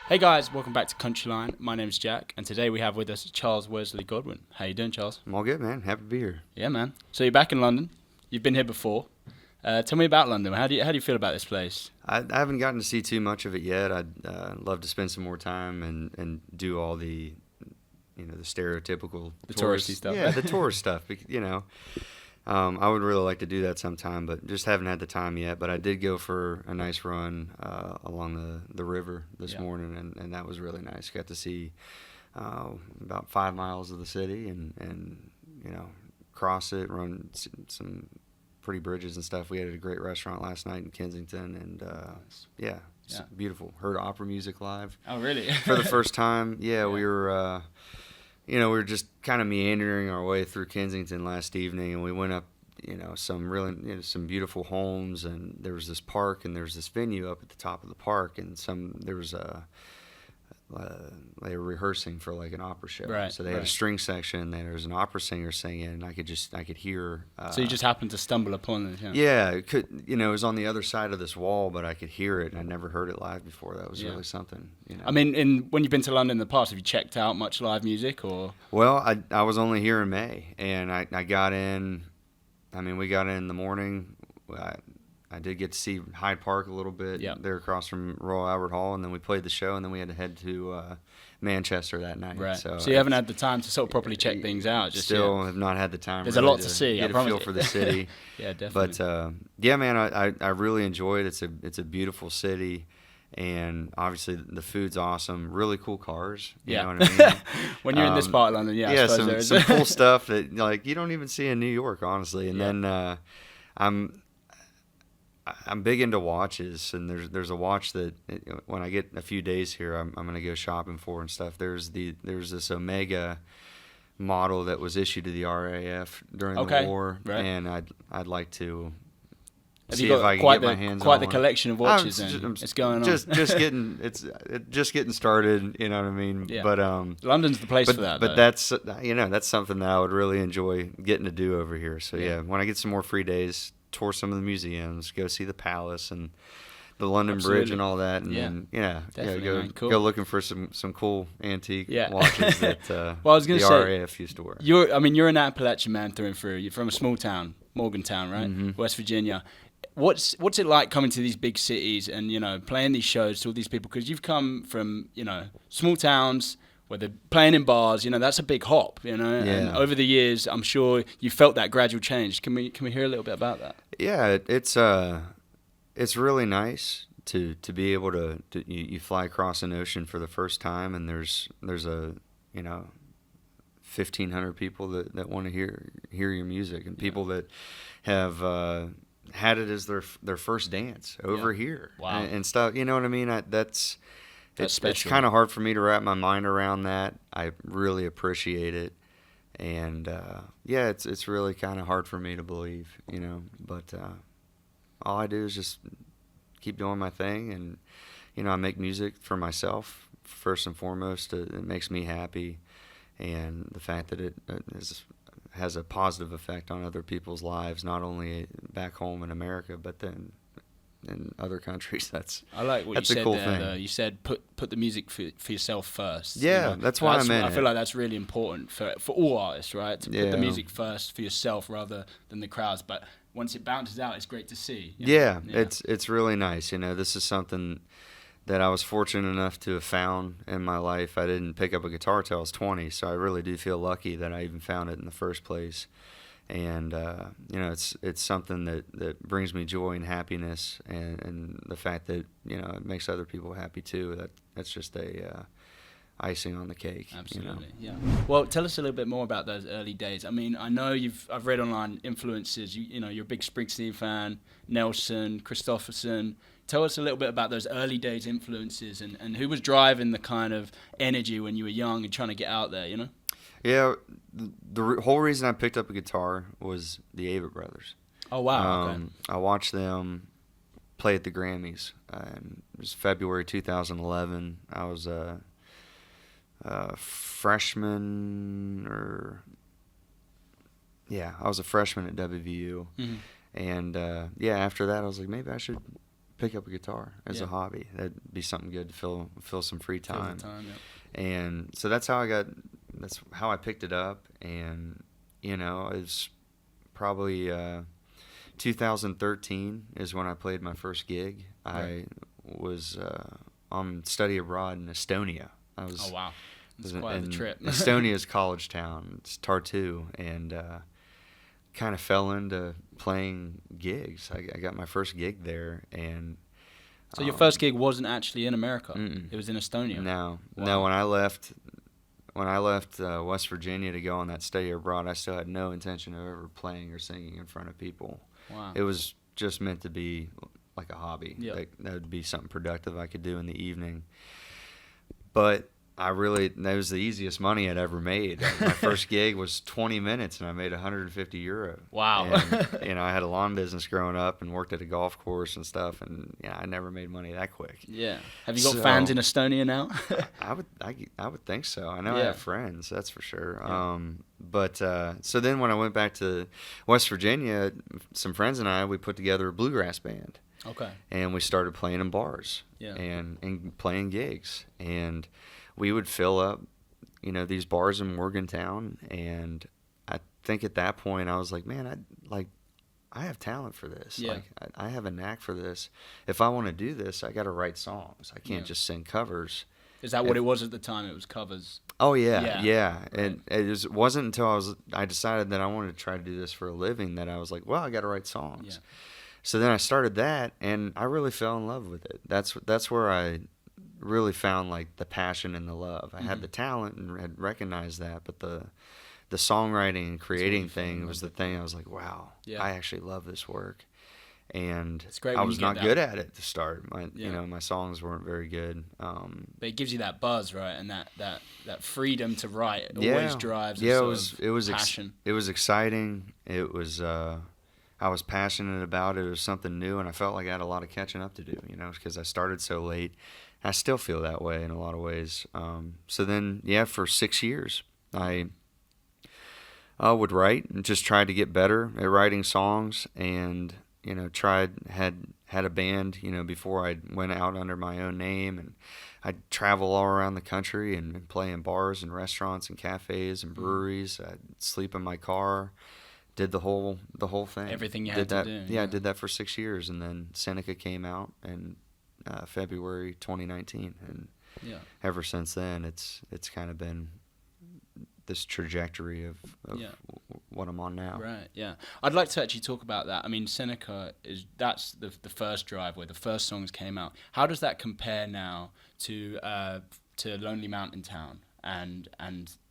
Hey guys, welcome back to CountryLine. My name's Jack, and today we have with us Charles Wesley Godwin. How you doing, Charles? I'm all good, man. Happy to be here. Yeah, man. So you're back in London. You've been here before. Tell me about London. How do you feel about this place? I haven't gotten to see too much of it yet. I'd love to spend some more time and do all the, the stereotypical Touristy stuff. Yeah, the tourist stuff. I would really like to do that sometime, but just haven't had the time yet. But I did go for a nice run along the river this morning, and that was really nice. Got to see about 5 miles of the city and cross it, run some pretty bridges and stuff. We had a great restaurant last night in Kensington, and it's beautiful. Heard opera music live. Oh, really? For the first time. Yeah. We were we were just kind of meandering our way through Kensington last evening, and we went up, some really, some beautiful homes, and there was this park, and there was this venue up at the top of the park, and there was they were rehearsing for like an opera show. Right. So they had a string section, and there was an opera singer singing, and I could hear. So you just happened to stumble upon it. Yeah, it was on the other side of this wall, but I could hear it, and I never heard it live before. That was really something. I mean, when you've been to London in the past, have you checked out much live music or? Well, I was only here in May, and I got in. I mean, we got in the morning. I did get to see Hyde Park a little bit there across from Royal Albert Hall, and then we played the show, and then we had to head to Manchester that night. Right. So you haven't had the time to sort of properly check things out. Still have not had the time. There's a lot to see. Get a feel for the city. Yeah, definitely. But man, I really enjoy it. It's a beautiful city. And obviously the food's awesome. Really cool cars. You know what I mean? When you're in this part of London, I suppose some cool stuff that you don't even see in New York, honestly. And then I'm big into watches, and there's a watch that when I get a few days here, I'm gonna go shopping for and stuff. There's this Omega model that was issued to the RAF during the war, and I'd like to. Have see you got if I can quite get my hands quite on the one. collection of watches? It's going on. Just getting started. You know what I mean? Yeah. But London's the place for that. But that's that's something that I would really enjoy getting to do over here. So when I get some more free days, tour some of the museums, go see the Palace and the London Bridge and all that, and then go looking for some cool antique watches that well, I was gonna the say, RAF used to wear. You're an Appalachian man through and through. You're from a small town, Morgantown, right? Mm-hmm. West Virginia. What's it like coming to these big cities and playing these shows to all these people? Because you've come from small towns where they're playing in bars. That's a big hop. And over the years, I'm sure you felt that gradual change. Can we hear a little bit about that? Yeah, it's really nice to be able to you fly across an ocean for the first time, and there's a 1,500 people that want to hear your music, and people that have had it as their first dance over here. Wow. And stuff. You know what I mean? It's kind of hard for me to wrap my mind around that. I really appreciate it, and it's really kind of hard for me to believe. But all I do is just keep doing my thing, and I make music for myself first and foremost. It makes me happy, and the fact that it has a positive effect on other people's lives, not only back home in America, but then in other countries. I like what you said cool there. Thing. You said put the music for yourself first. Yeah, that's why I meant it. I feel like that's really important for all artists, right? To put the music first for yourself rather than the crowds. But once it bounces out, it's great to see. Yeah, it's really nice. This is something that I was fortunate enough to have found in my life. I didn't pick up a guitar till I was 20, so I really do feel lucky that I even found it in the first place. And it's something that brings me joy and happiness, and the fact that it makes other people happy too. That's just a icing on the cake. Absolutely, yeah. Well, tell us a little bit more about those early days. I mean, I know I've read online influences. You're a big Springsteen fan, Nelson, Christopherson. Tell us a little bit about those early days influences and who was driving the kind of energy when you were young and trying to get out there. Yeah, the whole reason I picked up a guitar was the Avett Brothers. Oh, wow. Okay. I watched them play at the Grammys. It was February 2011. I was a freshman I was a freshman at WVU. Mm-hmm. And, after that, I was like, maybe I should pick up a guitar as a hobby. That'd be something good to fill some free time. And so that's how I picked it up. And, you know, it's probably 2013 is when I played my first gig. Right. I was on study abroad in Estonia. Oh, wow. That's quite the trip. Estonia's college town. It's Tartu. And kind of fell into playing gigs. I got my first gig there. And so your first gig wasn't actually in America? Mm-mm. It was in Estonia? No. Wow. No, when I left West Virginia to go on that study abroad, I still had no intention of ever playing or singing in front of people. Wow. It was just meant to be like a hobby. Yep. Like, that would be something productive I could do in the evening. But that was the easiest money I'd ever made. My first gig was 20 minutes, and I made €150. Wow. And, you know, I had a lawn business growing up and worked at a golf course and stuff, and I never made money that quick. Yeah. Have you got fans in Estonia now? I would think so. I know I have friends, that's for sure. Yeah. So then when I went back to West Virginia, some friends and I, we put together a bluegrass band. Okay. And we started playing in bars and playing gigs. And we would fill up, you know, these bars in Morgantown, and I think at that point I was like, man, I have talent for this. Yeah. Like, I have a knack for this. If I want to do this, I got to write songs. I can't just sing covers. Is that what it was at the time? It was covers. Oh yeah. Right. And it wasn't until I decided that I wanted to try to do this for a living that I was like, well, I got to write songs. Yeah. So then I started that, and I really fell in love with it. That's where I really found like the passion and the love. I had the talent and had recognized that, but the songwriting and creating thing was the thing I was like, wow, I actually love this work. And it's great I was not good at it to start. You know, my songs weren't very good. But it gives you that buzz, right? And that freedom to write. It always drives it was passion. It was exciting. It was I was passionate about it. It was something new, and I felt like I had a lot of catching up to do, you know, because I started so late. I still feel that way in a lot of ways. So then, for 6 years, I would write and just tried to get better at writing songs, and, you know, had a band, you know, before I went out under my own name, and I'd travel all around the country and play in bars and restaurants and cafes and breweries. I'd sleep in my car. Did the whole thing. Everything you had to do. Yeah, I did that for 6 years, and then Seneca came out in February 2019, and ever since then, it's kind of been this trajectory of what I'm on now. Right. Yeah. I'd like to actually talk about that. I mean, Seneca that's the first drive where the first songs came out. How does that compare now to Lonely Mountain Town and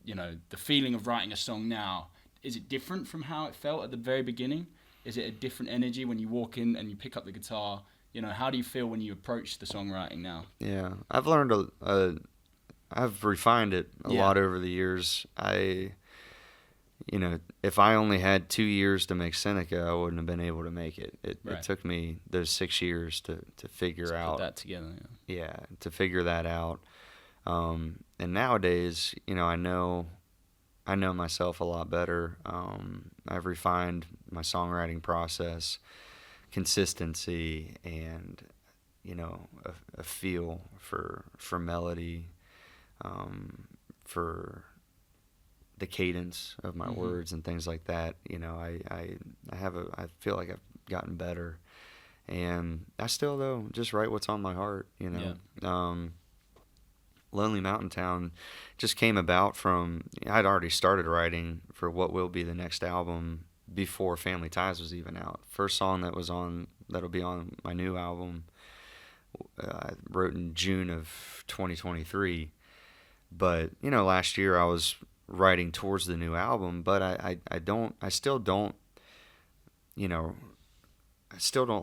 you know, the feeling of writing a song now? Is it different from how it felt at the very beginning? Is it a different energy when you walk in and you pick up the guitar? You know, how do you feel when you approach the songwriting now? Yeah, I've learned I've refined it a lot over the years. You know, if I only had 2 years to make Seneca, I wouldn't have been able to make it. It took me those 6 years to figure out. Put that together. Yeah, to figure that out. And nowadays, you know, I know myself a lot better. I've refined my songwriting process, consistency, and, you know, a feel for melody, for the cadence of my words and things like that. You know, I feel like I've gotten better, and I still, though, just write what's on my heart. You know. Yeah. Lonely Mountain Town just came about from, I'd already started writing for what will be the next album before Family Ties was even out. First song that'll be on my new album, I wrote in June of 2023. But, you know, last year I was writing towards the new album, but I still don't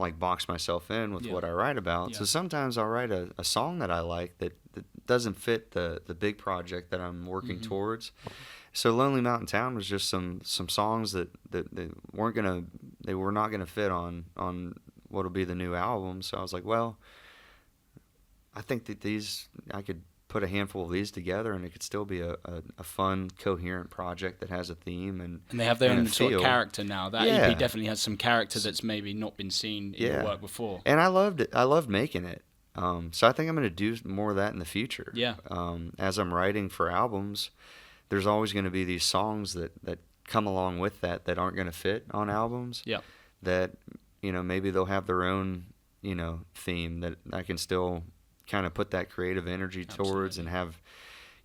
like box myself in with what I write about. Yeah. So sometimes I'll write a song that I like that doesn't fit the big project that I'm working towards. So Lonely Mountain Town was just some songs that they were not gonna fit on what'll be the new album. So I was like, well, I think that these I could put put a handful of these together, and it could still be a fun, coherent project that has a theme and they have their and own a sort of feel. character now. That Yeah. EP definitely has some character that's maybe not been seen in your work before. And I loved it. I loved making it. So I think I'm going to do more of that in the future. Yeah. As I'm writing for albums, there's always going to be these songs that come along with that aren't going to fit on albums. Yeah. That, maybe they'll have their own, theme that I can still kind of put that creative energy towards and have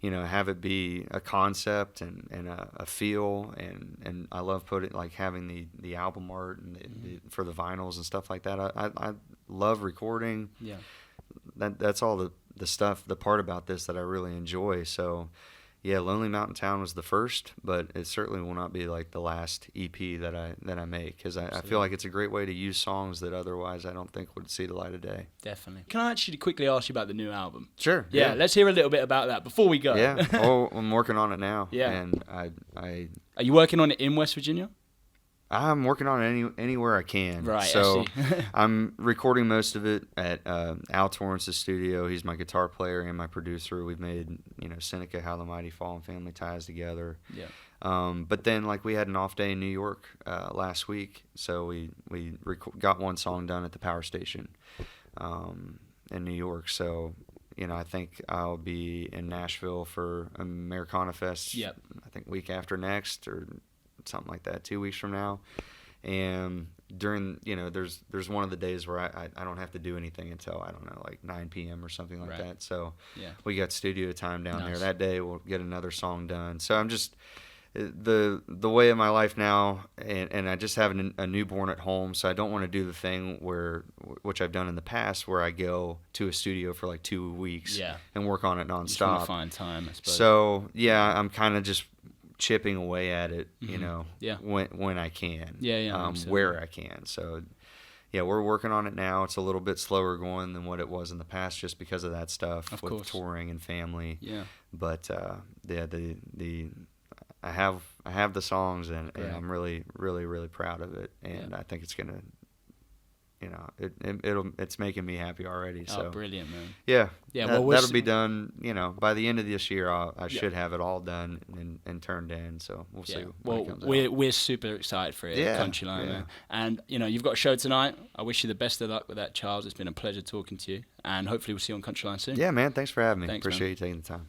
it be a concept and a feel. And I love having the album art and for the vinyls and stuff like that. I love recording. Yeah. That's all the stuff, the part about this that I really enjoy. So, yeah, Lonely Mountain Town was the first, but it certainly will not be like the last EP that I make, because I feel like it's a great way to use songs that otherwise I don't think would see the light of day. Definitely. Can I actually quickly ask you about the new album? Sure. Yeah, let's hear a little bit about that before we go. Yeah. I'm working on it now. Yeah. And Are you working on it in West Virginia? I'm working on it anywhere I can. Right, so I see. I'm recording most of it at Al Torrance's studio. He's my guitar player and my producer. We've made, Seneca, How the Mighty Fall, and Family Ties together. Yeah. But then, we had an off day in New York last week, so we got one song done at the power station in New York. So, I think I'll be in Nashville for Americana Fest. Yep. I think week after next or something like that, 2 weeks from now. And during, there's one of the days where I don't have to do anything until, I don't know, 9 p.m. or something like that. So we got studio time down there. That day we'll get another song done. So I'm just, the way of my life now, and I just have a newborn at home, so I don't want to do the thing which I've done in the past, where I go to a studio for 2 weeks and work on it nonstop. You just want to find time, I suppose. So, yeah, I'm kind of just chipping away at it, when I can, where I can. So, yeah, we're working on it now. It's a little bit slower going than what it was in the past, just because of that stuff with touring and family. Yeah. But I have the songs, and I'm really, really, really proud of it, and I think it's gonna. It's making me happy already. So. Oh, brilliant, man. Yeah. Yeah. That'll be done. By the end of this year, I should have it all done and turned in. So we'll see. Well, we're super excited for it. Yeah. CountryLine, man. And you've got a show tonight. I wish you the best of luck with that, Charles. It's been a pleasure talking to you, and hopefully we'll see you on CountryLine soon. Yeah, man. Thanks for having me. Thanks, Appreciate man. you taking the time.